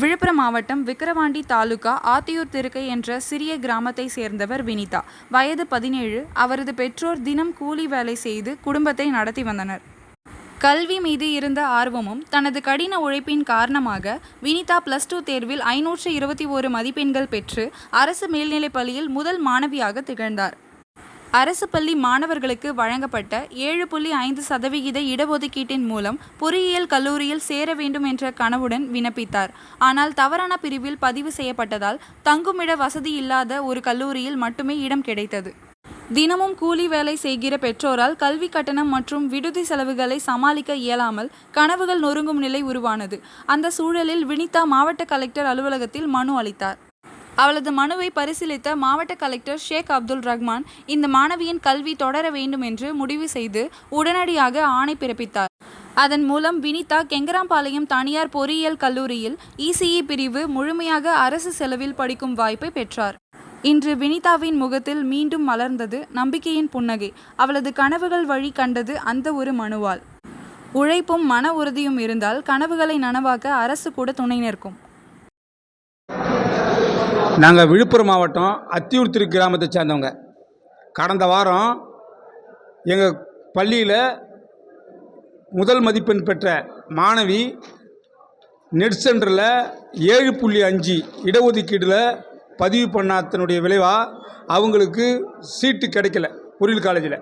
விழுப்புரம் மாவட்டம் விக்கிரவாண்டி தாலுகா ஆத்தியூர் திருக்கை என்ற சிறிய கிராமத்தை சேர்ந்தவர் வினிதா. வயது 17. அவரது பெற்றோர் தினம் கூலி வேலை செய்து குடும்பத்தை நடத்தி வந்தனர். கல்வி மீது இருந்த ஆர்வமும் தனது கடின உழைப்பின் காரணமாக வினிதா +2 தேர்வில் 521 மதிப்பெண்கள் பெற்று அரசு மேல்நிலைப் பள்ளியில் முதல் மாணவியாக திகழ்ந்தார். அரசு பள்ளி மாணவர்களுக்கு வழங்கப்பட்ட 7.5% இடஒதுக்கீட்டின் மூலம் பொறியியல் கல்லூரியில் சேர வேண்டும் என்ற கனவுடன் விண்ணப்பித்தார். ஆனால் தவறான பிரிவில் பதிவு செய்யப்பட்டதால் தங்குமிட வசதி இல்லாத ஒரு கல்லூரியில் மட்டுமே இடம் கிடைத்தது. தினமும் கூலி வேலை செய்கிற பெற்றோரால் கல்வி கட்டணம் மற்றும் விடுதி செலவுகளை சமாளிக்க இயலாமல் கனவுகள் நொறுங்கும் நிலை உருவானது. அந்த சூழலில் வினிதா மாவட்ட கலெக்டர் அலுவலகத்தில் மனு அளித்தார். அவளது மனுவை பரிசீலித்த மாவட்ட கலெக்டர் ஷேக் அப்துல் ரஹ்மான் இந்த மாணவியின் கல்வி தொடர வேண்டும் என்று முடிவு செய்து உடனடியாக ஆணை பிறப்பித்தார். அதன் மூலம் வினிதா கெங்கராம்பாளையம் தனியார் பொறியியல் கல்லூரியில் ECE பிரிவு முழுமையாக அரசு செலவில் படிக்கும் வாய்ப்பை பெற்றார். இன்று வினிதாவின் முகத்தில் மீண்டும் மலர்ந்தது நம்பிக்கையின் புன்னகை. அவளது கனவுகள் வழி கண்டது அந்த ஒரு மனுவால். உழைப்பும் மன உறுதியும் இருந்தால் கனவுகளை நனவாக்க அரசு கூட துணை நிற்கும். நாங்கள் விழுப்புரம் மாவட்டம் அத்தியூர் திரு கிராமத்தை சேர்ந்தவங்க. கடந்த வாரம் எங்கள் பள்ளியில் முதல் மதிப்பெண் பெற்ற மாணவி நெட் சென்டரில் 7.5 இடஒதுக்கீட்டில் பதிவு பண்ணாதனுடைய விளைவாக அவங்களுக்கு சீட்டு கிடைக்கல பொறியியல் காலேஜில்.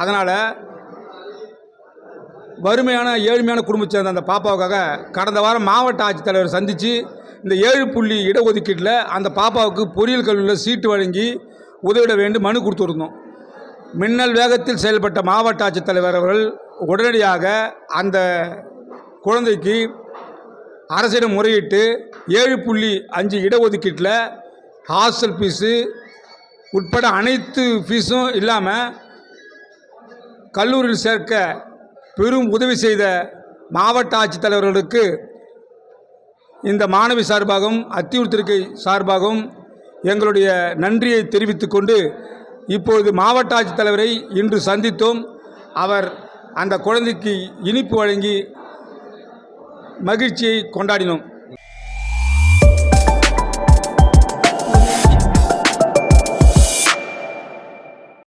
அதனால் ஏழ்மையான குடும்பத்தை சேர்ந்த அந்த பாப்பாவுக்காக கடந்த வாரம் மாவட்ட ஆட்சித்தலைவர் சந்தித்து இந்த 7 இடஒதுக்கீட்டில் அந்த பாப்பாவுக்கு பொறியியல் கல்லூரியில் சீட்டு வழங்கி உதவிட வேண்டும் மனு கொடுத்துருந்தோம். மின்னல் வேகத்தில் செயல்பட்ட மாவட்ட ஆட்சித்தலைவர் அவர்கள் உடனடியாக அந்த குழந்தைக்கு அரசிடம் முறையிட்டு 7.5 இடஒதுக்கீட்டில் ஹாஸ்டல் ஃபீஸு உட்பட அனைத்து ஃபீஸும் இல்லாமல் கல்லூரியில் சேர்க்க பெரும் உதவி செய்த மாவட்ட ஆட்சித்தலைவர்களுக்கு இந்த மாணவி சார்பாகவும் அத்தியூர் திருக்கை சார்பாகவும் எங்களுடைய நன்றியை தெரிவித்துக் கொண்டு இப்பொழுது மாவட்ட ஆட்சித்தலைவரை இன்று சந்தித்தோம். அவர் அந்த குழந்தைக்கு இனிப்பு வழங்கி மகிழ்ச்சியை கொண்டாடினோம்.